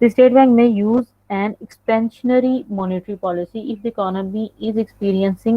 The State Bank may use an expansionary monetary policy if the economy is experiencing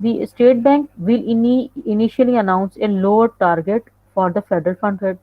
The State Bank will initially announce a lower target for the federal fund rate।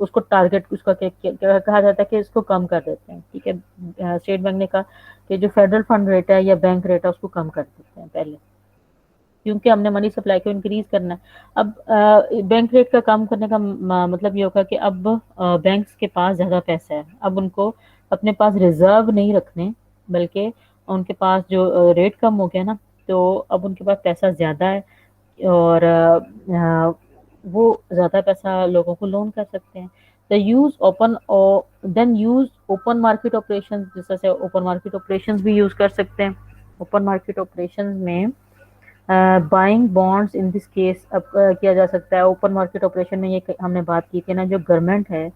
اس کو target اس کا کہا جاتا ہے کہ اس کو کم کر دیتے ہیں، ٹھیک ہے۔ اسٹیٹ بینک نے کہا کہ جو فیڈرل فنڈ ریٹ ہے یا بینک ریٹ ہے اس کو کم کر دیتے ہیں پہلے، کیونکہ ہم نے منی سپلائی کو انکریز کرنا ہے۔ اب بینک ریٹ کا کم کرنے کا مطلب یہ ہوگا کہ اب بینکس کے پاس زیادہ پیسہ ہے، اب ان کو اپنے پاس ریزرو نہیں رکھنے، بلکہ ان کے پاس جو ریٹ کم ہو گیا نا، تو اب ان کے پاس پیسہ زیادہ ہے، اور وہ زیادہ پیسہ لوگوں کو لون کر سکتے ہیں۔ Then use open market operation, جس طرح سے اوپن مارکیٹ آپریشن بھی یوز کر سکتے ہیں۔ اوپن مارکیٹ آپریشن میں buying bonds in this case اب کیا جا سکتا ہے۔ اوپن مارکیٹ آپریشن میں یہ ہم نے بات کی تھی نا، جو گورنمنٹ ہے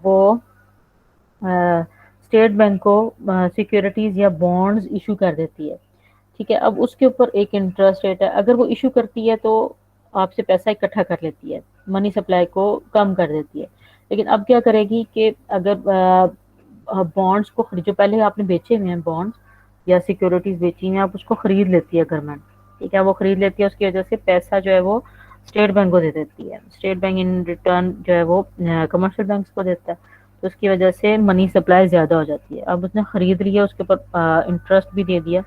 وہ اسٹیٹ بینک کو سیکیورٹیز یا بانڈز ایشو کر دیتی ہے، ٹھیک ہے۔ اب اس کے اوپر ایک انٹرسٹ ریٹ ہے، اگر وہ ایشو کرتی ہے تو آپ سے پیسہ اکٹھا کر لیتی ہے، منی سپلائی کو کم کر دیتی ہے۔ لیکن اب کیا کرے گی کہ اگر بانڈز کو جو پہلے آپ نے بیچے ہوئے ہیں بانڈز یا سیکیورٹیز بیچی ہیں، آپ اس کو خرید لیتی ہے گورنمنٹ، ٹھیک ہے، وہ خرید لیتی ہے، اس کی وجہ سے پیسہ جو ہے وہ اسٹیٹ بینک کو دے دیتی ہے، اسٹیٹ بینک ان ریٹرن جو ہے وہ کمرشل بینکس کو دیتا ہے، تو اس کی وجہ سے منی سپلائی زیادہ ہو جاتی ہے۔ اب اس نے خرید لیا، اس کے اوپر انٹرسٹ بھی دے دیا،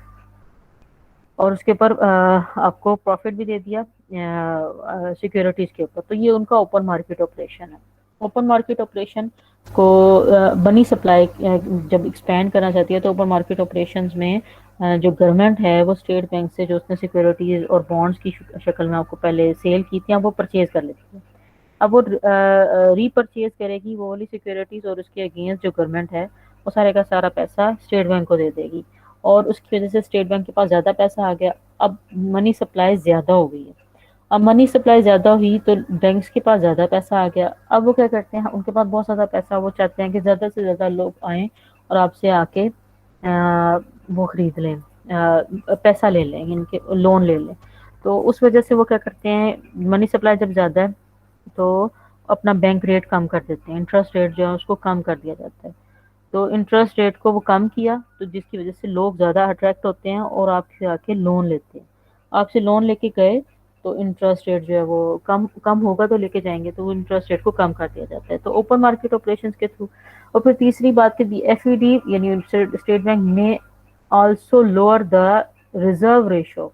اور اس کے اوپر آپ کو پروفٹ بھی دے دیا سیکیورٹیز کے اوپر، تو یہ ان کا اوپن مارکیٹ آپریشن ہے۔ اوپن مارکیٹ آپریشن کو منی سپلائی جب ایکسپینڈ کرنا چاہتی ہے تو اوپن مارکیٹ آپریشنز میں جو گورنمنٹ ہے وہ اسٹیٹ بینک سے جو اس نے سیکیورٹیز اور بانڈز کی شکل میں آپ کو پہلے سیل کی تھی وہ پرچیز کر لیتی ہے۔ اب وہ ری پرچیز کرے گی وہ والی سیکیورٹیز، اور اس کے اگینسٹ جو گورنمنٹ ہے وہ سارے کا سارا پیسہ اسٹیٹ بینک کو دے دے گی، اور اس کی وجہ سے اسٹیٹ بینک کے پاس زیادہ پیسہ آ گیا، اب منی سپلائی زیادہ ہو گئی ہے۔ اب منی سپلائی زیادہ ہوئی تو بینکس کے پاس زیادہ پیسہ آ گیا، اب وہ کیا کرتے ہیں، ان کے پاس بہت زیادہ پیسہ، وہ چاہتے ہیں کہ زیادہ سے زیادہ لوگ آئیں اور آپ سے آ کے وہ خرید لیں، پیسہ لے لیں، ان کے لون لے لیں۔ تو اس وجہ سے وہ کیا کرتے ہیں، منی سپلائی جب زیادہ ہے تو اپنا بینک ریٹ کم کر دیتے ہیں، انٹرسٹ ریٹ جو ہے اس کو کم کر دیا جاتا ہے۔ تو انٹرسٹ ریٹ کو وہ کم کیا، تو جس کی وجہ سے لوگ زیادہ اٹریکٹ ہوتے ہیں اور آپ سے آ کے لون لیتے ہیں۔ آپ سے لون لے کے گئے تو انٹرسٹ ریٹ جو ہے وہ کم ہوگا تو لے کے جائیں گے، تو وہ انٹرسٹ ریٹ کو کم کر دیا جاتا ہے، تو اوپن مارکیٹ آپریشنز کے تھرو۔ اور پھر تیسری بات کہ دی ایف ای ڈی یعنی اسٹیٹ بینک میں also lower the reserve ratio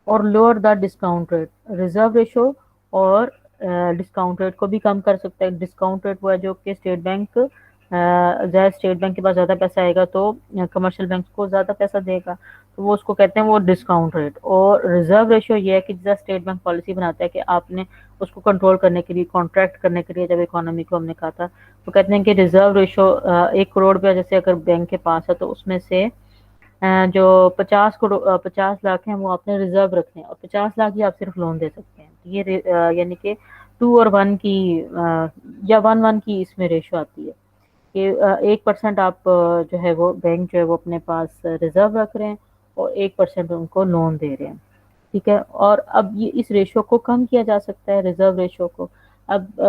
اور lower the discount rate, reserve ratio اور ڈسکاؤنٹ ریٹ کو بھی کم کر سکتا ہے۔ ڈسکاؤنٹ ریٹ وہ ہے جو کہ اسٹیٹ بینک اسٹیٹ بینک کے پاس زیادہ پیسہ آئے گا تو کمرشل بینک کو زیادہ پیسہ دے گا، تو وہ اس کو کہتے ہیں وہ ڈسکاؤنٹ ریٹ۔ اور ریزرو ریشو یہ ہے کہ جیسا اسٹیٹ بینک پالیسی بناتا ہے کہ آپ نے اس کو کنٹرول کرنے کے لیے، کانٹریکٹ کرنے کے لیے، جب اکانومی کو ہم نے کہا تھا تو کہتے ہیں کہ ریزرو ریشو 1 کروڑ روپیہ جیسے اگر بینک کے پاس ہے تو اس میں سے جو 50 لاکھ ہیں وہ آپ نے ریزرو رکھنے ہیں، اور 50 لاکھ ہی آپ صرف لون دے سکتے ہیں۔ یہ یعنی کہ 2 اور 1 کی یا 1:1 کی اس میں ریشو آتی ہے کہ 1% آپ جو ہے وہ بینک جو ہے وہ اپنے پاس ریزرو رکھ رہے ہیں اور 1% ان کو لون دے رہے ہیں، ٹھیک ہے۔ اور اب یہ اس ریشو کو کم کیا جا سکتا ہے، ریزرو ریشو کو۔ اب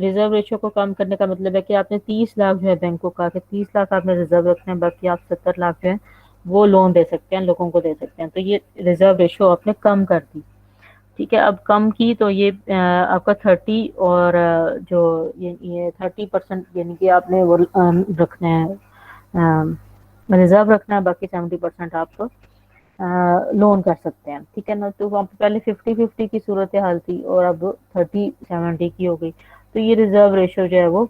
ریزرو ریشو کو کم کرنے کا مطلب ہے کہ آپ نے 30 لاکھ جو ہے بینک کو کہا کہ 30 لاکھ آپ نے ریزرو رکھنے ہیں، باقی آپ 70 لاکھ جو ہے وہ لون دے سکتے ہیں، لوگوں کو دے سکتے ہیں، تو یہ ریزرو ریشو آپ نے کم کر دی، ٹھیک ہے۔ اب کم کی تو یہ آپ کا 30 اور جو یہ 30% یعنی کہ آپ نے وہ رکھنا ہے، ریزرو رکھنا ہے، باقی 70% آپ لون کر سکتے ہیں، ٹھیک ہے نا۔ تو وہاں پہ پہلے 50-50 کی صورتحال تھی اور اب 30-70 کی ہو گئی، تو یہ ریزرو ریشو جو ہے وہ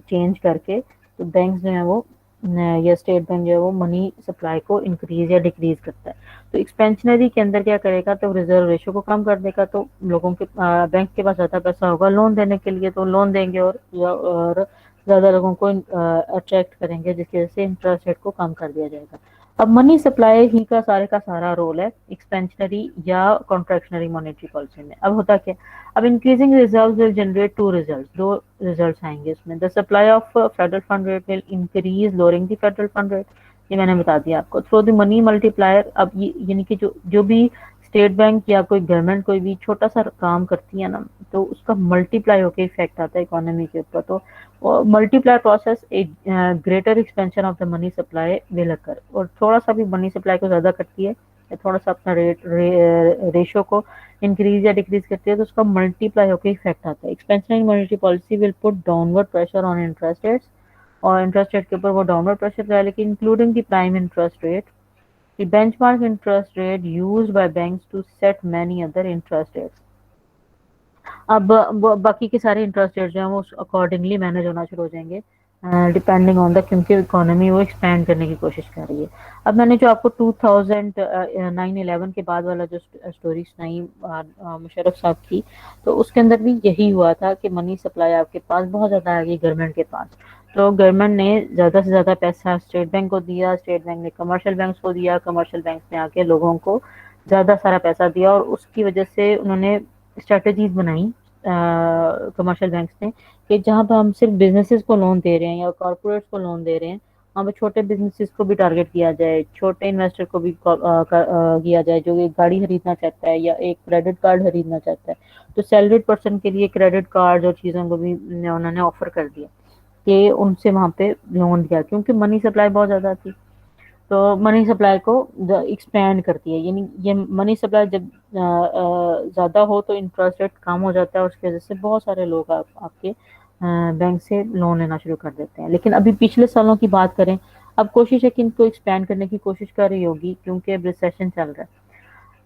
چینج کر کے تو بینک جو ہے وہ یا اسٹیٹ بینک جو ہے وہ منی سپلائی کو انکریز یا ڈیکریز کرتا ہے۔ تو ایکسپینشنری کے اندر کیا کرے گا، تو ریزرو ریشو کو کم کر دے گا، تو لوگوں کے بینک کے پاس زیادہ پیسہ ہوگا لون دینے کے لیے، تو لون دیں گے اور زیادہ لوگوں کو اٹریکٹ کریں گے، جس کی وجہ سے انٹرسٹ ریٹ کو کم کر دیا جائے گا۔ اب منی سپلائی ہی کا سارا رول ہے ایکسپینشنری یا کانٹریکشنری مانیٹری پالیسی میں۔ اب ہوتا کیا، اب increasing reserves will generate 2 results, 2 results آئیں گے اس میں۔ The supply of federal fund rate will increase lowering the federal fund rate, یہ میں نے بتا دیا آپ کو، تھرو دی منی ملٹی پلائر۔ اب یہ یعنی کہ جو بھی اسٹیٹ بینک یا کوئی گورنمنٹ کوئی بھی چھوٹا سا کام کرتی ہے نا، تو اس کا ملٹی پلائی ہو کے افیکٹ آتا ہے اکانومی کے اوپر، تو multiply process greater expansion of the money supply will اکر، اور تھوڑا سا بھی منی سپلائی کو زیادہ کرتی ہے تھوڑا سا اپنا ریشو کو انکریز یا ڈیکریز کرتی ہے تو اس کا ملٹی پلائی ہو کے افیکٹ آتا ہے. Expansionary monetary policy will put downward pressure on interest rates, اور انٹرسٹ ریٹ کے اوپر وہ ڈاؤن ورڈ پریشر رہا ہے, لیکن including the prime interest rate, the benchmark interest rate used by banks to set many other interest rates. اب باقی کے سارے انٹرسٹ ریٹ جو ہیں وہ اکارڈنگلی مینج ہونا شروع ہو جائیں گے ڈپینڈنگ آن دا, کیونکہ اکانومی وہ ایکسپینڈ کرنے کی کوشش کر رہی ہے. اب میں نے جو آپ کو 2009-11 کے بعد والا جو اسٹوری سنائی مشرف صاحب کی, تو اس کے اندر بھی یہی ہوا تھا کہ منی سپلائی آپ کے پاس بہت زیادہ آ گئی گورنمنٹ کے پاس, تو گورنمنٹ نے زیادہ سے زیادہ پیسہ اسٹیٹ بینک کو دیا, اسٹیٹ بینک نے کمرشل بینکس کو دیا, کمرشل بینکس نے آ کے لوگوں کو زیادہ سارا پیسہ دیا, اور اس کی وجہ سے انہوں نے اسٹریٹجیز بنائی کمرشل بینکس نے کہ جہاں پہ ہم صرف بزنسز کو لون دے رہے ہیں یا کارپوریٹس کو لون دے رہے ہیں, وہاں پہ چھوٹے بزنسز کو بھی ٹارگیٹ کیا جائے, چھوٹے انویسٹر کو بھی کیا جائے جو ایک گاڑی خریدنا چاہتا ہے یا ایک کریڈٹ کارڈ خریدنا چاہتا ہے, تو سیلریڈ پرسن کے لیے کریڈٹ کارڈ اور چیزوں کو بھی انہوں نے آفر کر دیا کہ ان سے وہاں پہ لون دیا, کیونکہ منی سپلائی بہت زیادہ تھی. تو منی سپلائی کو ایکسپینڈ کرتی ہے, یعنی یہ منی سپلائی جب زیادہ ہو تو انٹرسٹ ریٹ کم ہو جاتا ہے, اس کی وجہ سے بہت سارے لوگ آپ کے بینک سے لون لینا شروع کر دیتے ہیں. لیکن ابھی پچھلے سالوں کی بات کریں, اب کوشش ہے کہ ان کو ایکسپینڈ کرنے کی کوشش کر رہی ہوگی کیونکہ اب ریسیشن چل رہا ہے.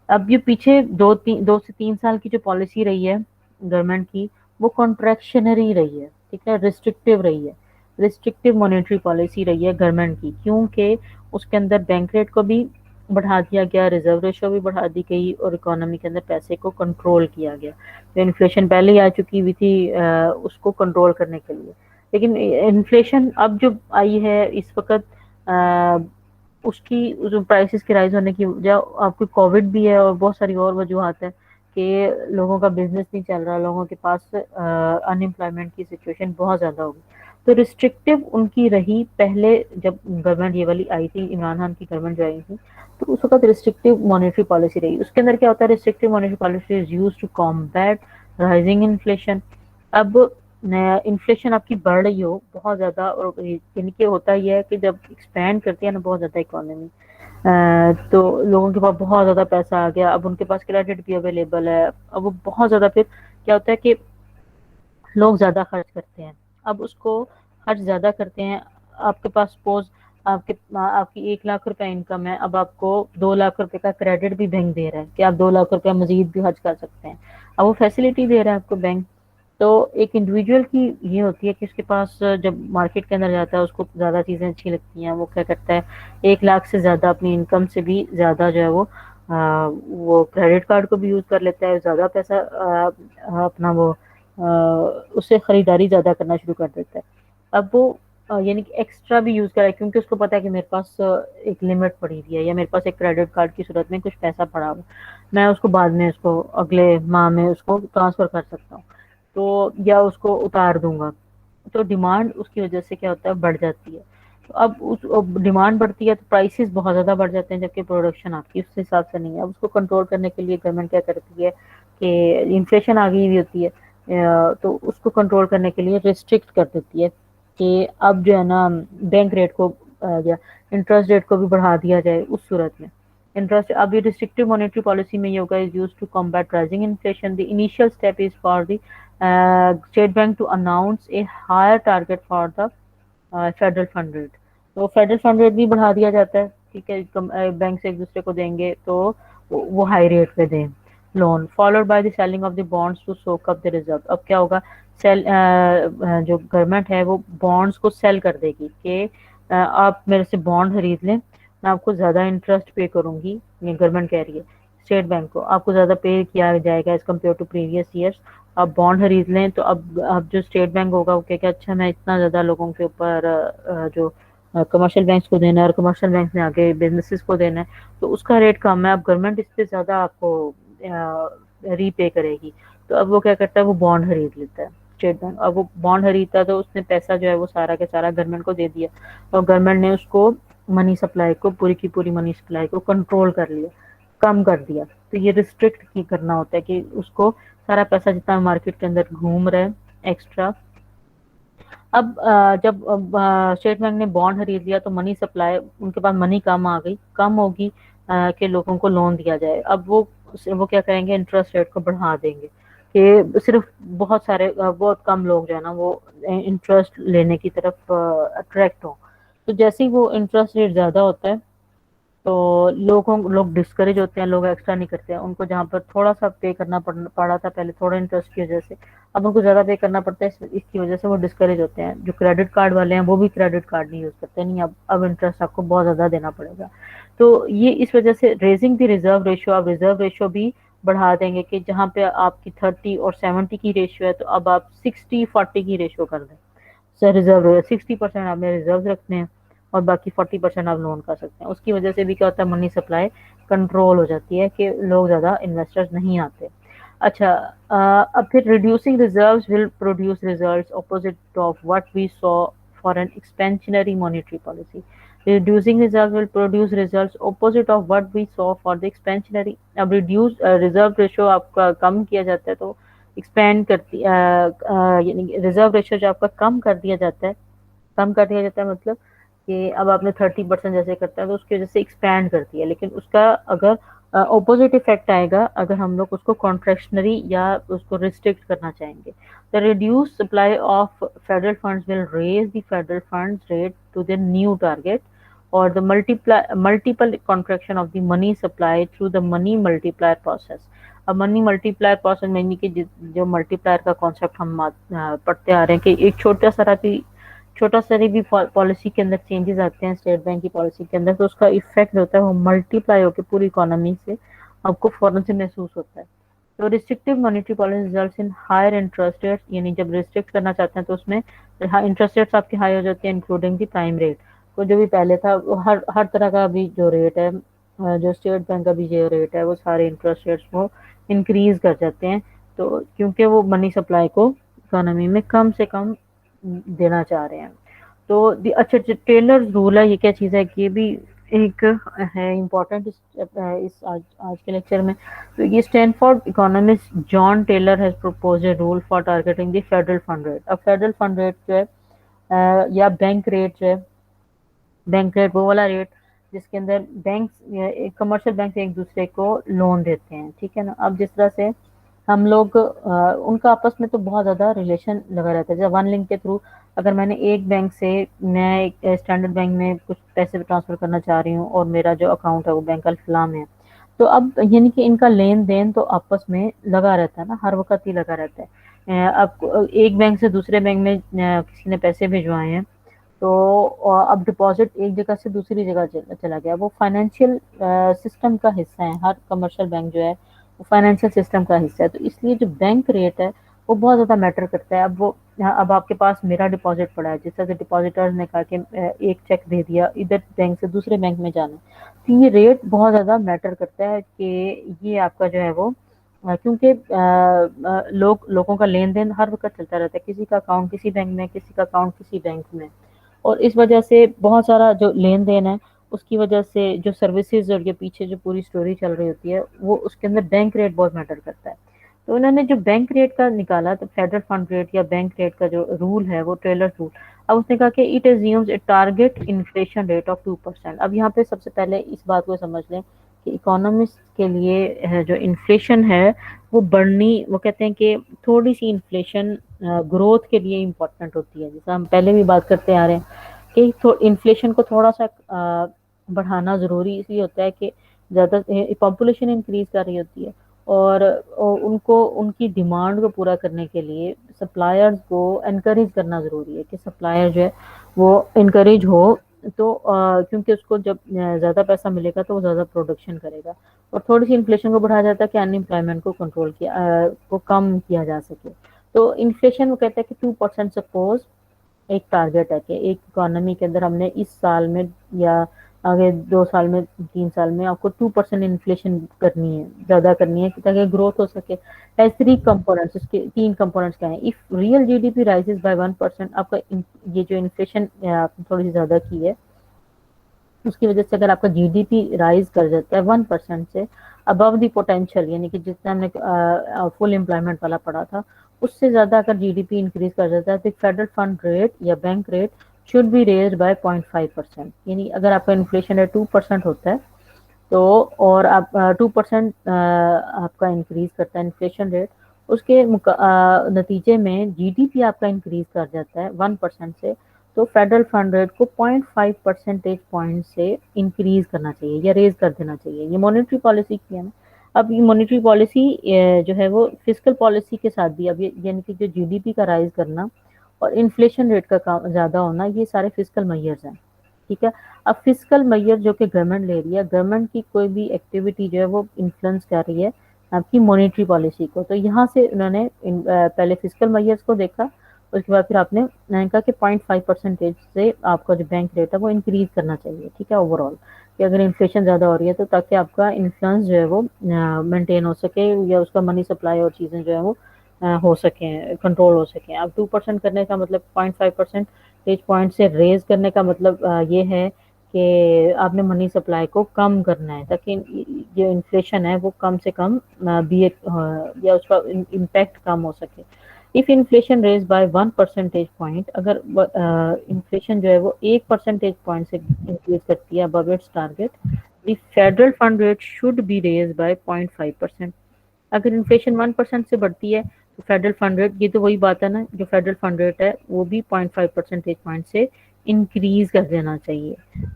اب یہ پیچھے 2 سے 3 سال کی جو پالیسی رہی ہے گورنمنٹ کی, وہ کانٹریکشنری رہی ہے, ٹھیک ہے, ریسٹرکٹیو رہی ہے, ریسٹرکٹیو مانیٹری پالیسی رہی ہے گورنمنٹ کی, کیونکہ اس کے اندر بینک ریٹ کو بھی بڑھا دیا گیا, ریزرو ریشو بھی بڑھا دی گئی, اور اکانومی کے اندر پیسے کو کنٹرول کیا گیا. تو انفلیشن پہلے ہی آ چکی ہوئی تھی اس کو کنٹرول کرنے کے لیے, لیکن انفلیشن اب جو آئی ہے اس وقت اس کی جو پرائسز کے رائز ہونے کی وجہ آپ کو کووڈ بھی ہے اور بہت ساری اور وجوہات ہیں کہ لوگوں کا بزنس نہیں چل رہا, لوگوں کے پاس ان امپلائمنٹ کی سچویشن بہت زیادہ ہوگی. تو ریسٹرکٹیو ان کی رہی پہلے جب گورنمنٹ یہ والی آئی تھی, عمران خان کی گورنمنٹ جو آئی تھی, تو اس وقت ریسٹرکٹیو مانیٹری پالیسی رہی. اس کے اندر کیا ہوتا ہے, restrictive monetary policy is used to combat rising inflation. اب انفلیشن آپ کی بڑھ رہی ہو بہت زیادہ, اور یعنی کہ ہوتا یہ ہے کہ جب ایکسپینڈ کرتی ہے نا بہت زیادہ اکانومی, تو لوگوں کے پاس بہت زیادہ پیسہ آ گیا, اب ان کے پاس کریڈٹ بھی اویلیبل ہے, اب وہ بہت زیادہ پھر کیا ہوتا ہے کہ لوگ زیادہ خرچ کرتے ہیں. اب اس کو خرچ زیادہ کرتے ہیں, آپ کے پاس سپوز آپ کی 1 لاکھ روپے انکم ہے, اب آپ کو 2 لاکھ روپے کا کریڈٹ بھی بینک دے رہا ہے کہ آپ 2 لاکھ روپے مزید بھی خرچ کر سکتے ہیں. اب وہ فیسلٹی دے رہا ہے آپ کو بینک. تو ایک انڈیویجول کی یہ ہوتی ہے کہ اس کے پاس جب مارکیٹ کے اندر جاتا ہے اس کو زیادہ چیزیں اچھی لگتی ہیں, وہ کیا کرتا ہے 1 لاکھ سے زیادہ اپنی انکم سے بھی زیادہ جو ہے وہ کریڈٹ کارڈ کو بھی یوز کر لیتا ہے, زیادہ پیسہ اپنا وہ اس سے خریداری زیادہ کرنا شروع کر دیتا ہے. اب وہ یعنی کہ ایکسٹرا بھی یوز کرا ہے کیونکہ اس کو پتا ہے کہ میرے پاس ایک لمٹ پڑی ہوئی ہے, یا میرے پاس ایک کریڈٹ کارڈ کی صورت میں کچھ پیسہ پڑا ہوا, میں اس کو بعد میں اس کو اگلے ماہ میں اس کو ٹرانسفر کر سکتا ہوں, تو یا اس کو اتار دوں گا. تو ڈیمانڈ اس کی وجہ سے کیا ہوتا ہے بڑھ جاتی ہے. تو اب ڈیمانڈ بڑھتی ہے تو پرائسز بہت زیادہ بڑھ جاتے ہیں, جبکہ پروڈکشن آپ کی اس حساب سے نہیں ہے. اب اس کو کنٹرول کرنے کے لیے گورنمنٹ کیا کرتی ہے کہ انفلیشن آ گئی ہوئی ہوتی ہے, تو اس کو کنٹرول کرنے کے لیے ریسٹرکٹ کر دیتی ہے کہ اب جو ہے نا بینک ریٹ کو یا انٹرسٹ ریٹ کو بھی بڑھا دیا جائے. اس صورت میں انٹرسٹ اب یہ ریسٹرکٹیو مانیٹری پالیسی میں یہ ہوگا is use to combat rising inflation. The initial step is for the state bank to announce a higher target for the federal fund rate. تو فیڈرل فنڈ ریٹ بھی بڑھا دیا جاتا ہے, ٹھیک ہے, بینک سے ایک دوسرے کو دیں گے تو وہ ہائی ریٹ پہ دیں loan, followed by the selling of the bonds to soak up the reserve. اب کیا ہوگا, سیل جو گورنمنٹ ہے وہ بانڈس کو سیل کر دے گی کہ آپ میرے سے بانڈ خرید لیں, میں آپ کو زیادہ انٹرسٹ پے کروں گی. یہ گورنمنٹ کہہ رہی ہے اسٹیٹ بینک کو, آپ کو زیادہ پے کیا جائے گا as compare to previous years. آپ بانڈ خرید لیں تو اب جو اسٹیٹ بینک ہوگا وہ کہ اچھا میں اتنا زیادہ لوگوں کے اوپر جو کمرشل بینکس کو دینا ہے اور کمرشل بینک نے آگے بزنسز کو دینا ہے, تو اس کا ریٹ کم ہے, اب گورنمنٹ اس پہ زیادہ آپ کو ری پے کرے گی. تو اب وہ کیا کرتا ہے, وہ بانڈ خرید لیتا ہے اسٹیٹ بینک. اب وہ بانڈ خریدتا ہے تو اس نے پیسہ جو ہے وہ سارا کا سارا گورنمنٹ کو دے دیا, اور گورنمنٹ نے اس کو منی سپلائی کو پوری کی پوری منی سپلائی کو کنٹرول کر لیا, کم کر دیا. تو یہ ریسٹرکٹ کی کرنا ہوتا ہے کہ اس کو سارا پیسہ جتنا مارکیٹ کے اندر گھوم رہا ہے ایکسٹرا. اب جب اسٹیٹ بینک نے بانڈ خرید لیا تو منی سپلائی ان کے پاس منی کم آ گئی, کم ہوگی کہ لوگوں کو لون دیا جائے. اب وہ کیا کریں گے، انٹرسٹ ریٹ کو بڑھا دیں گے کہ صرف بہت کم لوگ جو ہے نا وہ انٹرسٹ لینے کی طرف اٹریکٹ ہوں. تو جیسے ہی وہ انٹرسٹ ریٹ زیادہ ہوتا ہے تو لوگ ڈسکریج ہوتے ہیں، لوگ ایکسٹرا نہیں کرتے ہیں. ان کو جہاں پر تھوڑا سا پے کرنا پڑا تھا پہلے تھوڑا انٹرسٹ کی وجہ سے، اب ان کو زیادہ پے کرنا پڑتا ہے، اس کی وجہ سے وہ ڈسکریج ہوتے ہیں. جو کریڈٹ کارڈ والے ہیں وہ بھی کریڈٹ کارڈ نہیں یوز کرتے، نہیں اب انٹرسٹ آپ کو بہت زیادہ دینا پڑے گا. تو یہ اس وجہ سے ریزنگ دی ریزرو ریشو، آپ ریزرو ریشو بھی بڑھا دیں گے کہ جہاں پہ آپ کی 30 اور 70 کی ریشو ہے تو اب آپ 60-40 کی ریشو کر دیں. سر ریزرو 60% آپ نے ریزرو رکھنے ہیں اور باقی 40% آپ لون کر سکتے ہیں. اس کی وجہ سے بھی کیا ہوتا ہے، منی سپلائی کنٹرول ہو جاتی ہے کہ لوگ زیادہ انویسٹرز نہیں آتے. اچھا، اب پھر reducing reserves will produce results opposite of what we saw for an expansionary monetary policy. Reducing reserves will produce results opposite of what we saw for the expansionary. اب reduce reserve ratio آپ کا کم کیا جاتا ہے تو expand کرتی یعنی reserve ratio جو آپ کا کم کر دیا جاتا ہے مطلب کہ اب آپ نے 30% جیسے کرتا ہے تو اس کی وجہ سے ایکسپینڈ کرتی ہے، لیکن اس کا اگر اپوزٹ افیکٹ آئے گا اگر ہم لوگ اس کو کانٹریکشنری یا اس کو ریسٹرکٹ کرنا چاہیں گے. The reduced supply of federal funds will raise the federal funds rate to the new target, or the multiple contraction of the money supply through the money multiplier process. اب منی ملٹی پلائر پروسیس میں کہ جو multi پلائر کا concept ہم پڑھتے آ رہے ہیں کہ ایک چھوٹا سا بھی پالیسی کے اندر چینجز آتے ہیں اسٹیٹ بینک کی پالیسی کے اندر تو اس کا ایفیکٹ ہوتا ہے وہ ملٹی پلائی ہو کے پوری اکانومی سے آپ کو فوراً سے محسوس ہوتا ہے. تو restrictive monetary policy results in higher interest rates, یعنی جب ریسٹرکٹ کرنا چاہتے ہیں تو اس میں انٹرسٹ ریٹس آپ کی ہائی ہو جاتی ہیں انکلوڈنگ دی پرائم ریٹ. تو جو بھی پہلے تھا وہ ہر طرح کا بھی جو ریٹ ہے، جو اسٹیٹ بینک کا بھی جو ریٹ ہے وہ سارے انٹرسٹ ریٹس وہ انکریز کر جاتے ہیں. تو کیونکہ وہ منی سپلائی کو اکانومی میں کم سے کم دینا چاہ رہے ہیں. تو اچھا ٹیلر رول ہے، یہ کیا چیز ہے کہ یہ بھی ایک ہے امپورٹنٹ اس آج کے لیکچر میں. تو یہ Stanford economist John Taylor has propose a rule for targeting the federal fund rate. اب فیڈرل فنڈ ریٹ جو ہے یا بینک ریٹ جو ہے، بینک ریٹ وہ والا ریٹ جس کے اندر بینک کمرشل بینک ایک دوسرے کو لون دیتے ہیں، ٹھیک ہے نا. اب جس طرح سے ہم لوگ ان کا آپس میں تو بہت زیادہ ریلیشن لگا رہتا ہے. جیسے ون لنک کے تھرو اگر میں نے ایک بینک سے میں ایک اسٹینڈرڈ بینک میں کچھ پیسے ٹرانسفر کرنا چاہ رہی ہوں اور میرا جو اکاؤنٹ ہے وہ بینک الفلاح میں ہے، تو اب یعنی کہ ان کا لین دین تو آپس میں لگا رہتا ہے نا، ہر وقت ہی لگا رہتا ہے. اب ایک بینک سے دوسرے بینک میں کسی نے پیسے بھیجوائے ہیں تو اب ڈپازٹ ایک جگہ سے دوسری جگہ چلا گیا، وہ فائنینشیل سسٹم کا حصہ ہے. ہر کمرشل بینک جو ہے وہ فائنینشیل سسٹم کا حصہ ہے. تو اس لیے جو بینک ریٹ ہے وہ بہت زیادہ میٹر کرتا ہے. اب آپ کے پاس میرا ڈپازٹ پڑا ہے، جس طرح سے ڈپازیٹر نے کہا کہ ایک چیک دے دیا ادھر بینک سے دوسرے بینک میں جانا ہے، تو یہ ریٹ بہت زیادہ میٹر کرتا ہے کہ یہ آپ کا جو ہے وہ کیونکہ لوگوں کا لین دین ہر وقت چلتا رہتا ہے، کسی کا اکاؤنٹ کسی بینک میں، کسی کا اکاؤنٹ کسی بینک میں، اور اس وجہ سے بہت سارا جو لین دین ہے اس کی وجہ سے جو سروسز اور یہ پیچھے جو پوری سٹوری چل رہی ہوتی ہے وہ اس کے اندر بینک ریٹ بہت میٹر کرتا ہے. تو انہوں نے جو بینک ریٹ کا نکالا تو فیڈرل فنڈ ریٹ یا بینک ریٹ کا جو رول ہے وہ ٹیلر رول. اب اس نے کہا کہ it ازیومز a target inflation rate of 2%. اب یہاں پہ سب سے پہلے اس بات کو سمجھ لیں کہ اکانومسٹ کے لیے جو انفلیشن ہے وہ بڑھنی، وہ کہتے ہیں کہ تھوڑی سی انفلیشن گروتھ کے لیے امپورٹنٹ ہوتی ہے. جیسا ہم پہلے بھی بات کرتے آ رہے ہیں کہ انفلیشن کو تھوڑا سا بڑھانا ضروری اس لیے ہوتا ہے کہ زیادہ پاپولیشن انکریز کر رہی ہوتی ہے اور ان کی ڈیمانڈ کو پورا کرنے کے لیے سپلائرز کو انکریج کرنا ضروری ہے کہ سپلائر جو ہے وہ انکریج ہو. تو کیونکہ اس کو جب زیادہ پیسہ ملے گا تو وہ زیادہ پروڈکشن کرے گا اور تھوڑی سی انفلیشن کو بڑھایا جاتا ہے کہ ان امپلائمنٹ کو کنٹرول کو کم کیا جا سکے. تو انفلیشن وہ کہتا ہے کہ 2% سپوز ایک ٹارگیٹ ہے کہ ایک اکانومی کے اندر ہم نے اس سال میں یا آگے 2 سال میں 3 سال میں آپ کو 2% انفلیشن کرنی ہے، زیادہ کرنی ہے تاکہ گروتھ ہو سکے. تھری کمپوننٹس، اس کے 3 کمپوننٹس کیا ہیں؟ If real G D P rises by 1%، آپ کا یہ جو انفلیشن آپ نے تھوڑی سی زیادہ کی ہے اس کی وجہ سے اگر آپ کا جی ڈی پی رائز کر جاتا ہے 1% سے ابو دی پوٹینشیل، یعنی کہ جتنا ہم نے فل امپلائمنٹ والا پڑھا تھا اس سے زیادہ اگر جی ڈی پی انکریز کر جاتا ہے تو فیڈرل فنڈ ریٹ یا bank rate should be raised by 0.5%. یعنی اگر آپ کا انفلیشن ریٹ 2% ہوتا ہے تو اور آپ 2% آپ کا انکریز کرتا ہے انفلیشن ریٹ، اس کے نتیجے میں جی ڈی پی آپ کا انکریز کر جاتا ہے 1% سے، تو فیڈرل فنڈ ریٹ کو 0.5 پرسنٹیج پوائنٹ سے انکریز کرنا چاہیے یا ریز کر دینا چاہیے. یہ مانیٹری پالیسی کی ہے نا. اب یہ مانیٹری پالیسی جو ہے وہ فسکل پالیسی کے ساتھ بھی، اب یعنی کہ جو جی ڈی پی کا رائز کرنا اور انفلیشن ریٹ کا زیادہ ہونا، یہ سارے فسکل میئرز ہیں. ٹھیک ہے. اب فسکل میئر جو کہ گورنمنٹ لے رہی ہے، گورنمنٹ کی کوئی بھی ایکٹیویٹی جو ہے وہ انفلوئنس کر رہی ہے آپ کی مانیٹری پالیسی کو. تو یہاں سے انہوں نے پہلے فسکل میئرز کو دیکھا، اس کے بعد پھر آپ نے کہا کہ 0.5% سے آپ کا جو بینک ریٹ ہے وہ انکریز کرنا چاہیے. ٹھیک ہے. اوور آل کہ اگر انفلیشن زیادہ ہو رہی ہے تو تاکہ آپ کا انفلوئنس جو ہے وہ مینٹین ہو سکے، یا اس کا منی سپلائی اور چیزیں جو ہے وہ ہو سکیں، کنٹرول ہو سکیں. اب 2% کرنے کا مطلب 0.5% پوائنٹ سے ریز کرنے کا مطلب یہ ہے کہ آپ نے منی سپلائی کو کم کرنا ہے تاکہ جو انفلیشن ہے وہ کم سے کم بھی یا اس کا امپیکٹ کم ہو سکے. if inflation raised by 1 percentage point، اگر انفلیشن جو ہے وہ 1 percentage point سے انکریز کرتی ہے above its target، the federal fund rate should be raised by 0.5%. اگر انفلیشن 1% سے بڑھتی ہے تو فیڈرل فنڈ ریٹ، یہ تو وہی بات ہے نا، جو فیڈرل فنڈ ریٹ ہے وہ بھی 0.5 percentage point سے انکریز کر دینا چاہیے.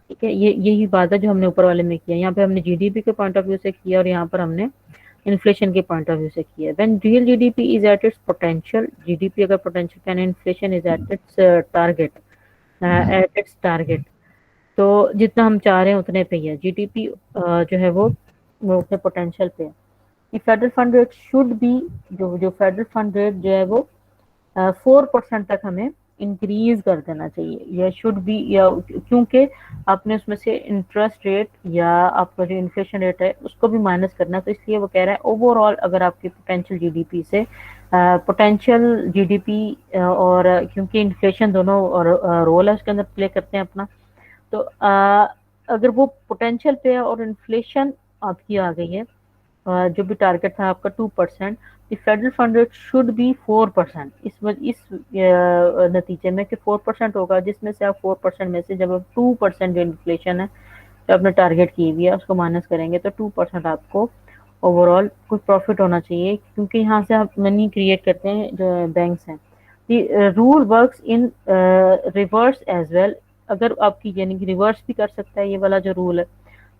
ٹھیک ہے. یہی بات ہے جو ہم نے اوپر والے میں کیا. یہاں پہ ہم نے جی ڈی پی کے پوائنٹ آف ویو سے کیا اور یہاں پر ہم نے انفلیشن کے پوائنٹ آف ویو سے کیا. when real GDP is at its potential، G D P اگر potential and inflation is at its target، تو جتنا ہم چاہ رہے ہیں اتنے پہ ہی ہے. جی ڈی پی جو ہے وہ اپنے پوٹینشیل پہ ہے. Federal fund rate should be, جو فیڈرل فنڈ ریٹ جو ہے وہ 4% تک ہمیں انکریز کر دینا چاہیے، یا شوڈ بی، یا کیونکہ آپ نے اس میں سے انٹرسٹ ریٹ یا آپ کا جو انفلیشن ریٹ ہے اس کو بھی مائنس کرنا، تو اس لیے وہ کہہ رہا ہے اوور آل اگر آپ کی پوٹینشیل جی ڈی پی سے پوٹینشیل جی ڈی پی اور کیونکہ انفلیشن دونوں رول ہے اس کے اندر پلے کرتے ہیں اپنا، تو اگر وہ پوٹینشیل پہ ہے اور انفلیشن آپ کی آ گئی ہے جو بھی ٹارگٹ تھا آپ کا 2%، the federal fund rate should be 4%. اس نتیجے میں کہ 4% ہوگا، جس میں سے آپ 4% میں سے جب آپ 2% جو انفلیشن ہے جو آپ نے ٹارگٹ کی ہوئی ہے اس کو مائنس کریں گے تو 2% آپ کو اوور آل کچھ پروفٹ ہونا چاہیے، کیونکہ یہاں سے آپ منی کریٹ کرتے ہیں جو بینکس ہیں. Rule works in reverse as well, اگر آپ کی یعنی کہ ریورس بھی کر سکتا ہے یہ والا جو رول ہے.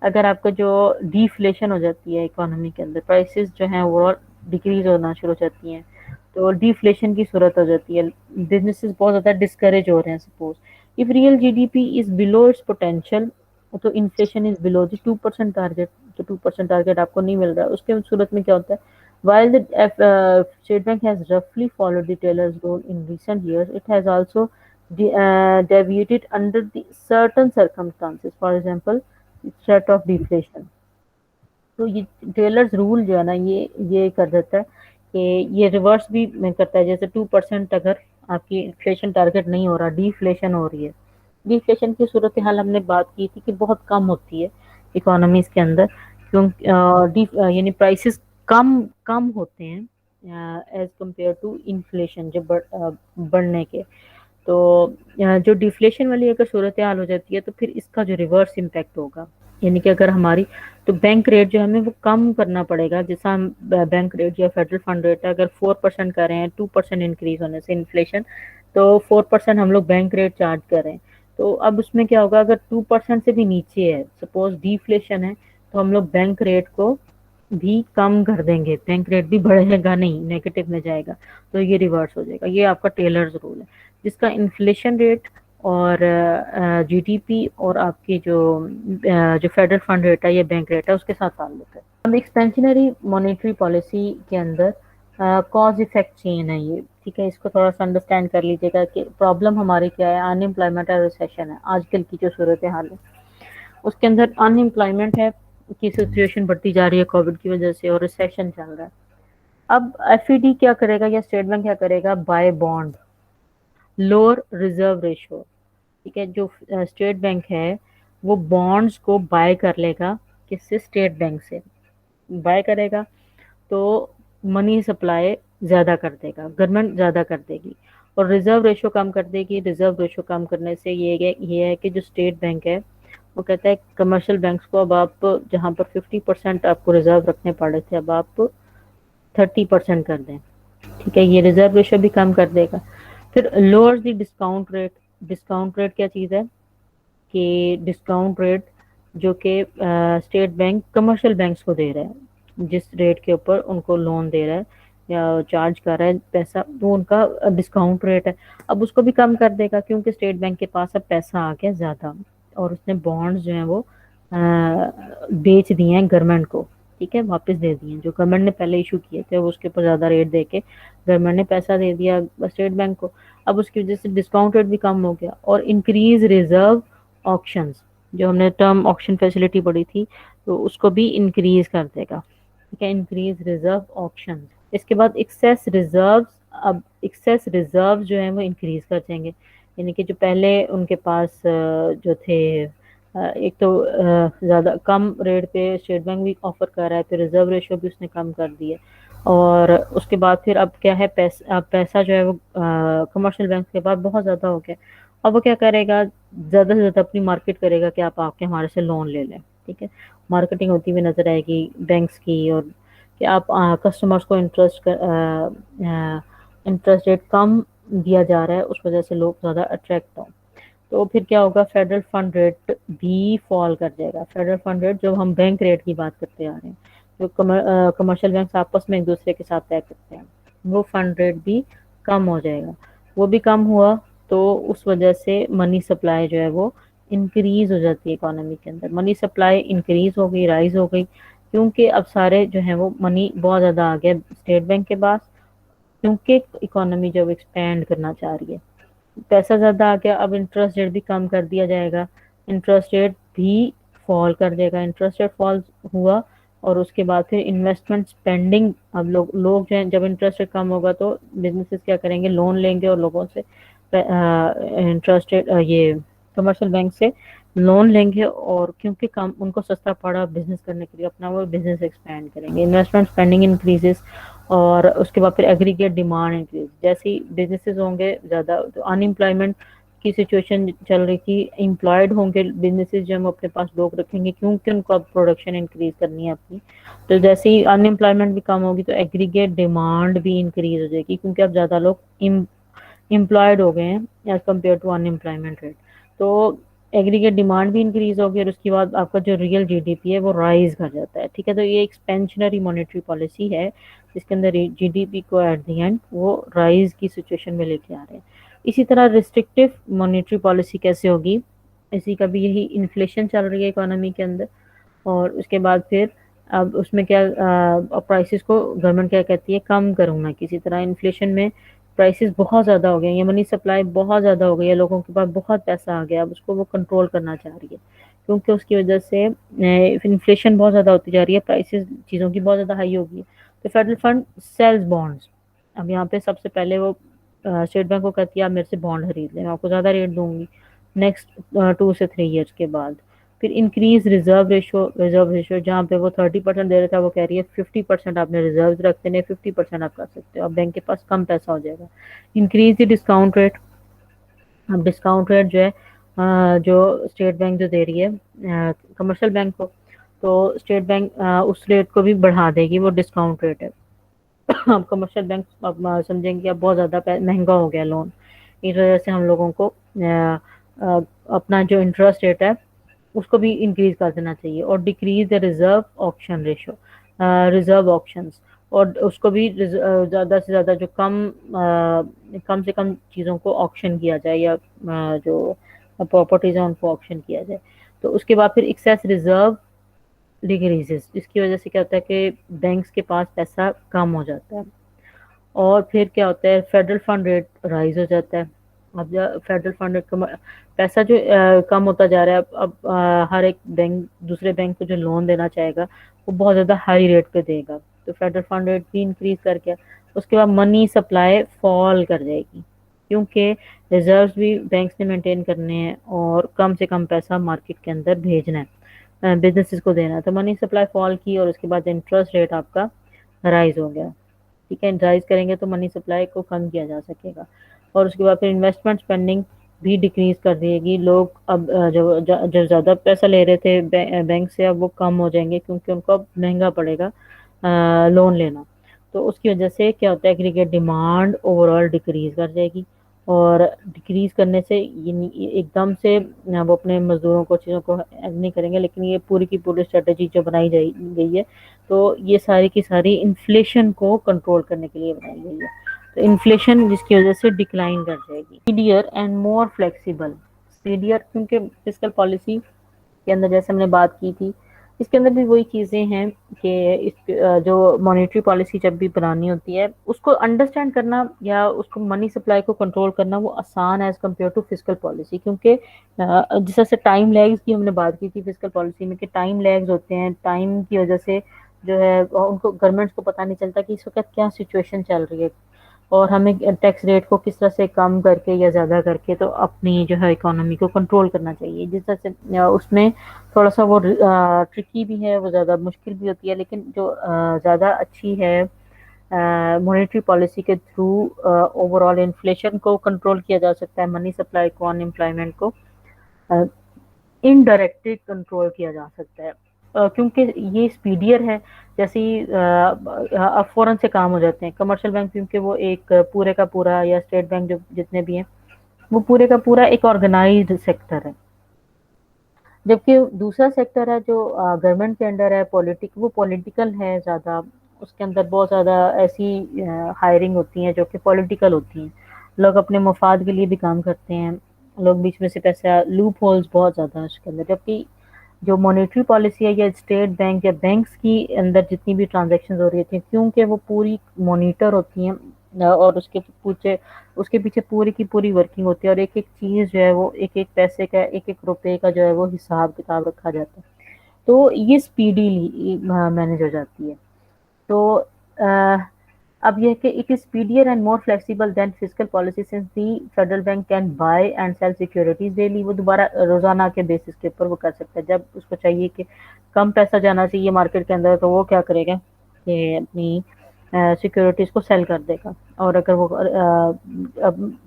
اگر آپ کا جو ڈیفلیشن ہو جاتی ہے اکانومی کے اندر، پرائسز جو ہیں وہ ڈیکریز ہونا شروع ہو جاتی ہیں تو ڈیفلیشن کی صورت ہو جاتی ہے، بزنسز بہت زیادہ ڈسکریج ہو رہے ہیں. Suppose if real GDP is below its potential، تو inflation is below the 2% target, تو 2% ٹارگیٹ آپ کو نہیں مل رہا ہے، اس کے صورت میں کیا ہوتا ہے. while the State Bank has roughly followed the Taylor's rule in recent years، it has also deviated under the certain circumstances. For example، threat of deflation. تو یہ ٹیلرز رول جو ہے نا یہ کر دیتا ہے کہ یہ ریورس بھی کرتا ہے. جیسے 2% اگر آپ کی انفلیشن ٹارگیٹ نہیں ہو رہا، ڈیفلیشن ہو رہی ہے، ڈیفلیشن کی صورتحال ہم نے بات کی تھی کہ بہت کم ہوتی ہے اکانومیز کے اندر، یعنی پرائسز کم ہوتے ہیں ایز کمپیئر ٹو انفلیشن جو بڑھنے کے. تو جو ڈیفلیشن والی اگر صورتحال ہو جاتی ہے تو پھر اس کا جو ریورس امپیکٹ ہوگا، یعنی کہ اگر ہماری تو بینک ریٹ جو ہمیں وہ کم کرنا پڑے گا. جیسا ہم بینک ریٹ یا فیڈرل فنڈ ریٹ ہے اگر 4% کر رہے ہیں 2% انکریز ہونے سے انفلیشن، تو 4% ہم لوگ بینک ریٹ چارج کر رہے ہیں. تو اب اس میں کیا ہوگا، اگر 2% سے بھی نیچے ہے سپوز ڈیفلیشن ہے، تو ہم لوگ بینک ریٹ کو بھی کم کر دیں گے، بینک ریٹ بھی بڑھے گا نہیں، نیگیٹو میں جائے گا، تو یہ ریورس ہو جائے گا. یہ آپ کا ٹیلرز رول ہے جس کا انفلیشن ریٹ اور جی ڈی پی اور آپ کی جو فیڈرل فنڈ ریٹ ہے یا بینک ریٹ ہے اس کے ساتھ تعلق ہے. اب ایکسپینشنری مانیٹری پالیسی کے اندر کاز افیکٹ چین ہے یہ. ٹھیک ہے. اس کو تھوڑا سا انڈرسٹینڈ کر لیجیے گا کہ پرابلم ہماری کیا ہے. ان امپلائمنٹ اور ریسیشن ہے آج کل کی جو صورتحال ہے، اس کے اندر ان امپلائمنٹ ہے کی سچویشن بڑھتی جا رہی ہے کووڈ کی وجہ سے، اور ریسیشن چل رہا ہے. اب ایف ای ڈی کیا کرے گا یا اسٹیٹ بینک کیا کرے گا، buy bond, lower reserve ratio. ٹھیک ہے. جو اسٹیٹ بینک ہے وہ بانڈز کو بائی کر لے گا، کس سے، اسٹیٹ بینک سے بائی کرے گا، تو منی سپلائی زیادہ کر دے گا، گورنمنٹ زیادہ کر دے گی اور ریزرو ریشو کم کر دے گی. ریزرو ریشو کم کرنے سے یہ ہے کہ جو اسٹیٹ بینک ہے وہ کہتا ہے کمرشل بینکس کو اب آپ جہاں پر 50% آپ کو ریزرو رکھنے پڑ رہے تھے اب آپ 30% کر دیں، ٹھیک ہے، یہ ریزرو ریشو بھی کم کر دے گا. پھر lower the discount rate. Discount rate کیا چیز ہے کہ ڈسکاؤنٹ ریٹ جو کہ اسٹیٹ بینک کمرشل بینکس کو دے رہا ہے، جس ریٹ کے اوپر ان کو لون دے رہا ہے یا چارج کر رہا ہے پیسہ، وہ ان کا ڈسکاؤنٹ ریٹ ہے. اب اس کو بھی کم کر دے گا کیونکہ اسٹیٹ بینک کے پاس اب پیسہ آ گیا زیادہ، اور اس نے بانڈز جو ہیں وہ بیچ دیے ہیں گورنمنٹ کو، ٹھیک ہے، واپس دے دیے ہیں. جو گورنمنٹ نے پہلے ایشو کیے تھے وہ اس کے اوپر زیادہ ریٹ دے کے گورنمنٹ نے پیسہ دے دیا اسٹیٹ بینک کو. اب اس کی وجہ سے ڈسکاؤنٹ ریٹ بھی کم ہو گیا. اور انکریز ریزرو آکشنز، جو ہم نے ٹرم آکشن فیسلٹی پڑھی تھی تو اس کو بھی انکریز کر دے گا، ٹھیک ہے، انکریز ریزرو آکشن. اس کے بعد ایکسیس ریزروز. اب ایکسیس ریزروز جو ہیں وہ انکریز کر جائیں گے، یعنی کہ جو پہلے ان کے پاس جو تھے ایک تو زیادہ کم ریٹ پہ اسٹیٹ بینک بھی آفر کر رہا ہے، پھر ریزرو ریشو بھی اس نے کم کر دی ہے. اور اس کے بعد پھر اب کیا ہے، پیسہ جو ہے وہ کمرشل بینک کے پاس بہت زیادہ ہو گیا. اب وہ کیا کرے گا، زیادہ سے زیادہ اپنی مارکیٹ کرے گا کہ آپ آ کے ہمارے سے لون لے لیں، ٹھیک ہے. مارکیٹنگ ہوتی ہوئی نظر آئے گی بینکس کی، اور کہ آپ کسٹمرز کو انٹرسٹ ریٹ کم دیا جا رہا ہے، اس وجہ سے لوگ زیادہ اٹریکٹ ہوں. تو پھر کیا ہوگا، فیڈرل فنڈ ریٹ بھی فال کر جائے گا. فیڈرل فنڈ ریٹ جو ہم بینک ریٹ کی بات کرتے آ رہے ہیں، جو کمرشل بینکس آپس میں ایک دوسرے کے ساتھ طے کرتے ہیں، وہ فنڈ ریٹ بھی کم ہو جائے گا. وہ بھی کم ہوا تو اس وجہ سے منی سپلائی جو ہے وہ انکریز ہو جاتی ہے اکانومی کے اندر. منی سپلائی انکریز ہو گئی، رائز ہو گئی، کیونکہ اب سارے جو ہیں وہ منی بہت زیادہ آ گیا اسٹیٹ بینک کے پاس، کیونکہ اکانومی جو ایکسپینڈ کرنا چاہ رہی ہے. پیسہ زیادہ آ گیا، اب انٹرسٹ ریٹ بھی کم کر دیا جائے گا، انٹرسٹ ریٹ بھی فال کر دے گا. انٹرسٹ ریٹ فال ہوا اور اس کے بعد پھر انویسٹمنٹ اسپینڈنگ. اب لوگ جو ہیں، جب انٹرسٹ ریٹ کم ہوگا تو بزنسز کیا کریں گے، لون لیں گے اور لوگوں سے انٹرسٹ ریٹ یہ کمرشل بینک سے لون لیں گے، اور کیونکہ کم ان کو سستا پڑا بزنس کرنے کے لیے اپنا، وہ بزنس ایکسپینڈ کریں گے. انویسٹمنٹ اسپینڈنگ انکریزز، اور اس کے بعد پھر ایگریگیٹ ڈیمانڈ انکریز. جیسے ہی بزنسز ہوں گے زیادہ، تو ان امپلائمنٹ کی سچویشن چل رہی تھی، امپلائڈ ہوں گے بزنسز جو ہم اپنے پاس لوگ رکھیں گے کیونکہ ان کو اب پروڈکشن انکریز کرنی ہے اپنی. تو جیسے ہی ان امپلائمنٹ بھی کم ہوگی تو ایگریگیٹ ڈیمانڈ بھی انکریز ہو جائے گی، کیونکہ اب زیادہ لوگ امپلائڈ ہو گئے ہیں as compare to unemployment rate. تو ایگریگیٹ ڈیمانڈ بھی انکریز ہوگی، اور اس کے بعد آپ کا جو ریئل جی ڈی پی ہے وہ رائز کر جاتا ہے، ٹھیک ہے. تو یہ ایکسپینشنری مانیٹری پالیسی ہے جس کے اندر جی ڈی پی کو ایٹ دی اینڈ وہ رائز کی سچویشن میں لے کے آ رہے ہیں. اسی طرح ریسٹرکٹیو مانیٹری پالیسی کیسے ہوگی، اسی کا بھی یہی انفلیشن چل رہی ہے اکانومی کے اندر، اور اس کے بعد پھر اب اس میں کیا پرائسز کو گورنمنٹ کیا کہتی ہے، کم کروں میں کسی طرح. انفلیشن میں پرائسز بہت زیادہ ہو گئے ہیں، یہ منی سپلائی بہت زیادہ ہو گئی ہے، لوگوں کے پاس بہت پیسہ آ گیا، اب اس کو وہ کنٹرول کرنا چاہ رہی ہے، کیونکہ اس کی وجہ سے انفلیشن بہت زیادہ ہوتی جا رہی ہے، پرائسز چیزوں کی بہت زیادہ ہائی ہو گئی ہے. تو فیڈرل فنڈ سیلز بانڈز. اب یہاں پہ سب سے پہلے وہ اسٹیٹ بینک کو کہتی ہے آپ میرے سے بانڈ خرید لیں، میں آپ کو زیادہ ریٹ دوں گی نیکسٹ 2 سے 3 ایئرس کے بعد. پھر انکریز ریزرو ریشو جہاں پہ وہ 30% دے رہا تھا وہ کہہ رہی ہے 50% آپ نے ریزروز رکھتے ہیں، 50% آپ کر سکتے ہو، اب بینک کے پاس کم پیسہ ہو جائے گا. Increase the discount rate. اب ڈسکاؤنٹ ریٹ جو ہے جو اسٹیٹ بینک جو دے رہی ہے کمرشل بینک کو، تو اسٹیٹ بینک اس ریٹ کو بھی بڑھا دے گی، وہ ڈسکاؤنٹ ریٹ ہے. اب کمرشل بینک اب سمجھیں گے اب بہت زیادہ مہنگا ہو گیا لون، اس وجہ سے ہم لوگوں کو اپنا جو انٹرسٹ ریٹ ہے اس کو بھی انکریز کر دینا چاہیے. اور decrease the reserve auction ratio, reserve auctions, اور اس کو بھی زیادہ سے زیادہ جو کم سے کم چیزوں کو آکشن کیا جائے، یا جو پراپرٹیز ہیں ان کو آکشن کیا جائے. تو اس کے بعد پھر ایکسیس ریزرو ڈیکریزز، جس کی وجہ سے کیا ہوتا ہے کہ بینکس کے پاس پیسہ کم ہو جاتا ہے. اور پھر کیا ہوتا ہے، فیڈرل فنڈ ریٹ رائز ہو جاتا ہے. اب فیڈرل فنڈ ریٹ پیسہ جو کم ہوتا جا رہا ہے، اب ہر ایک بینک دوسرے بینک کو جو لون دینا چاہے گا وہ بہت زیادہ ہائی ریٹ پہ دے گا، تو فیڈرل فنڈ ریٹ بھی انکریز کر کے اس کے بعد منی سپلائی فال کر جائے گی، کیونکہ ریزروز بھی بینکس نے مینٹین کرنے ہیں اور کم سے کم پیسہ مارکیٹ کے اندر بھیجنا ہے، بزنسز کو دینا ہے. تو منی سپلائی فال کی، اور اس کے بعد انٹرسٹ ریٹ آپ کا رائز ہو گیا، ٹھیک ہے. رائز کریں گے تو منی سپلائی کو کم کیا جا سکے گا. اور اس کے بعد پھر انویسٹمنٹ اسپینڈنگ بھی ڈیکریز کر دیے گی. لوگ اب جو زیادہ پیسہ لے رہے تھے بینک سے اب وہ کم ہو جائیں گے کیونکہ ان کو اب مہنگا پڑے گا لون لینا. تو اس کی وجہ سے کیا ہوتا ہے aggregate demand over all decrease کر جائے گی اور ڈیکریز کرنے سے ایک دم سے وہ اپنے مزدوروں کو چیزوں کو نہیں کریں گے لیکن یہ پوری کی پوری اسٹریٹجی جو بنائی گئی ہے تو یہ ساری کی ساری انفلیشن کو کنٹرول کرنے کے لیے بنائی گئی ہے. تو انفلیشن جس کی وجہ سے ڈکلائن کر جائے گی. اسپیڈیئر اینڈ مور فلیکسیبل. اسپیڈیئر کیونکہ فسکل پالیسی کے اندر جیسے ہم نے بات کی تھی اس کے اندر بھی وہی چیزیں ہیں کہ جو مانیٹری پالیسی جب بھی بنانی ہوتی ہے اس کو انڈرسٹینڈ کرنا یا اس کو منی سپلائی کو کنٹرول کرنا وہ آسان ہے as compare to fiscal policy کیونکہ جس طرح سے ٹائم لیگز کی ہم نے بات کی تھی فسکل پالیسی میں کہ ٹائم لیگز ہوتے ہیں. ٹائم کی وجہ سے جو ہے ان کو گورنمنٹس کو پتہ نہیں چلتا کہ اس وقت کیا سچویشن چل رہی ہے اور ہمیں ٹیکس ریٹ کو کس طرح سے کم کر کے یا زیادہ کر کے تو اپنی جو ہے اکانومی کو کنٹرول کرنا چاہیے. جس طرح سے اس میں تھوڑا سا وہ ٹرکی بھی ہے وہ زیادہ مشکل بھی ہوتی ہے لیکن جو زیادہ اچھی ہے مانیٹری پالیسی کے تھرو اوور آل انفلیشن کو کنٹرول کیا جا سکتا ہے منی سپلائی کو ان امپلائمنٹ کو انڈائریکٹلی کنٹرول کیا جا سکتا ہے کیونکہ یہ اسپیڈیئر ہے جیسے اب فوراً سے کام ہو جاتے ہیں. کمرشل بینک کیونکہ وہ ایک پورے کا پورا یا اسٹیٹ بینک جو جتنے بھی ہیں وہ پورے کا پورا ایک آرگنائزڈ سیکٹر ہے جبکہ دوسرا سیکٹر ہے جو گورنمنٹ کے انڈر ہے وہ پولیٹیکل ہے زیادہ. اس کے اندر بہت زیادہ ایسی ہائرنگ ہوتی ہیں جو کہ پولیٹیکل ہوتی ہیں. لوگ اپنے مفاد کے لیے بھی کام کرتے ہیں. لوگ بیچ میں سے پیسہ لوپ ہولز بہت زیادہ ہیں اس کے اندر جبکہ جو مانیٹری پالیسی ہے یا اسٹیٹ بینک یا بینکس کی اندر جتنی بھی ٹرانزیکشن ہو رہی تھیں کیونکہ وہ پوری مانیٹر ہوتی ہیں اور اس کے پیچھے پوری کی پوری ورکنگ ہوتی ہے اور ایک ایک چیز جو ہے وہ ایک ایک پیسے کا ایک ایک روپے کا جو ہے وہ حساب کتاب رکھا جاتا ہے تو یہ اسپیڈیلی مینج ہو جاتی ہے. تو اب یہ کہ it is speedier and more flexible than fiscal policy since the federal bank can buy and sell securities daily. وہ دوبارہ روزانہ کے بیسس کے اوپر وہ کر سکتا ہے جب اس کو چاہیے کہ کم پیسہ جانا چاہیے مارکیٹ کے اندر تو وہ کیا کرے گا کہ اپنی سیکورٹیز کو سیل کر دے گا اور اگر وہ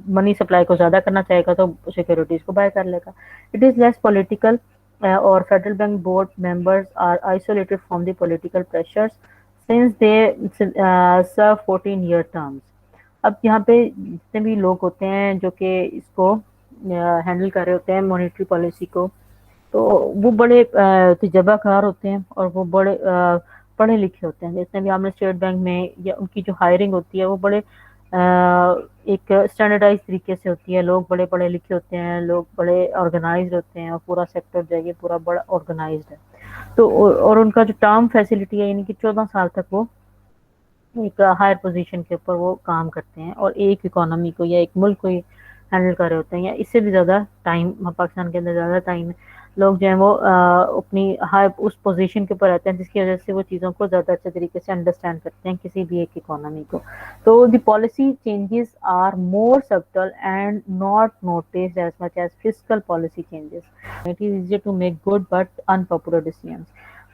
منی سپلائی کو زیادہ کرنا چاہے گا تو سیکورٹیز کو بائی کر لے گا. اٹ از لیس پولیٹیکل اور federal bank board members are isolated from the political pressures since they serve 14-year terms. اب یہاں پہ جتنے بھی لوگ ہوتے ہیں جو کہ اس کو ہینڈل کر رہے ہوتے ہیں مانیٹری پالیسی کو تو وہ بڑے تجربہ کار ہوتے ہیں اور وہ بڑے پڑھے لکھے ہوتے ہیں. جتنے بھی ہم نے اسٹیٹ بینک میں یا ان کی جو ہائرنگ ہوتی ہے وہ بڑے ایک اسٹینڈرڈائز طریقے سے ہوتی ہے. لوگ بڑے پڑھے لکھے ہوتے ہیں لوگ بڑے آرگنائزڈ ہوتے ہیں اور پورا سیکٹر جو ہے یہ پورا بڑا آرگنائزڈ ہے. تو اور ان کا جو ٹرم فیسلٹی ہے یعنی کہ 14 سال تک وہ ایک ہائر پوزیشن کے اوپر وہ کام کرتے ہیں اور ایک اکانومی کو یا ایک ملک کو ہینڈل کر رہے ہوتے ہیں یا اس سے بھی زیادہ ٹائم پاکستان کے اندر زیادہ ٹائم ہے. لوگ جو ہیں وہ اپنی ہائی اس پوزیشن کے اوپر رہتے ہیں جس کی وجہ سے وہ چیزوں کو زیادہ اچھے طریقے سے انڈرسٹینڈ کرتے ہیں کسی بھی ایک اکانومی کو. تو the policy changes are more subtle and not noticed as much as fiscal policy changes. It is easy to make good but unpopular decisions.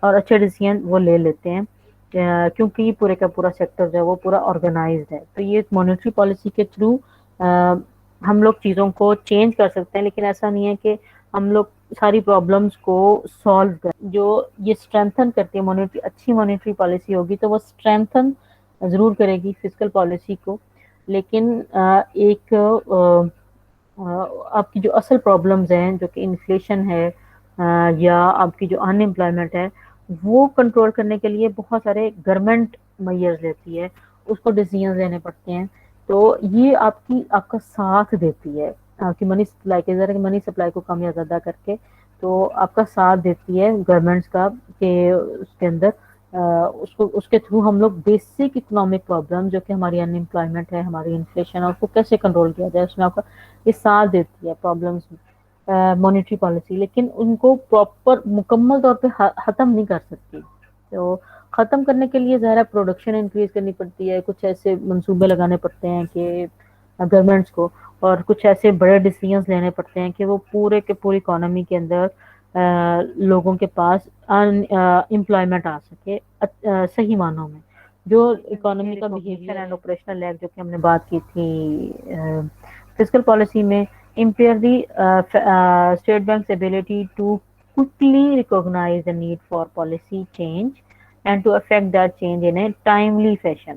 اور اچھے ڈیسیژن وہ لے لیتے ہیں کیونکہ یہ پورے کا پورا سیکٹر جو ہے وہ پورا آرگنائزڈ ہے. تو یہ مانیٹری پالیسی کے تھرو ہم لوگ چیزوں کو چینج کر سکتے ہیں لیکن ایسا نہیں ہے کہ ہم لوگ ساری پرابلمس کو سالو کریں. جو یہ اسٹرینتھن کرتی ہے مانیٹری اچھی مانیٹری پالیسی ہوگی تو وہ اسٹرینتھن ضرور کرے گی فسکل پالیسی کو لیکن ایک آپ کی جو اصل پرابلمز ہیں جو کہ انفلیشن ہے یا آپ کی جو ان امپلائمنٹ ہے وہ کنٹرول کرنے کے لیے بہت سارے گورنمنٹ میئرز لیتی ہے. اس کو ڈیسیژنز لینے پڑتے ہیں تو یہ آپ کا ساتھ دیتی ہے کہ منی سپلائی کو کم یا زیادہ کر کے تو آپ کا ساتھ دیتی ہے گورنمنٹس کا کہ اس کے اندر اس کے تھرو ہم لوگ بیسک اکنامک پرابلم جو کہ ہماری ان امپلائمنٹ ہے ہماری انفلیشن ہے اس کو کیسے کنٹرول کیا جائے اس میں آپ کا یہ ساتھ دیتی ہے پرابلمس مانیٹری پالیسی لیکن ان کو پراپر مکمل طور پہ ختم نہیں کر سکتی. تو ختم کرنے کے لیے ظاہر پروڈکشن انکریز کرنی پڑتی ہے. کچھ ایسے منصوبے لگانے پڑتے ہیں کہ گورنمنٹس کو اور کچھ ایسے بڑے ڈیسیژنز لینے پڑتے ہیں کہ وہ پورے کے پوری اکانومی کے اندر لوگوں کے پاس امپلائمنٹ آ سکے صحیح معنوں میں. جو اکانومی کا بیہیویئر اینڈ آپریشنل لیگ جو کہ ہم نے بات کی تھی فسکل پالیسی میں impair the state bank's ability to quickly recognize the need for policy change and to affect that change in a timely fashion.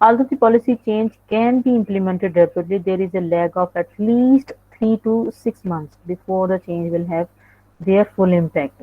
Although the policy change can be implemented rapidly, there is a lag of at least 3 to 6 months before the change will have their full impact.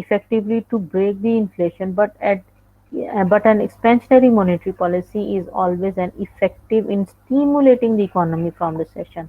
effectively to break the inflation, but an expansionary monetary policy is always an effective in stimulating the economy from recession.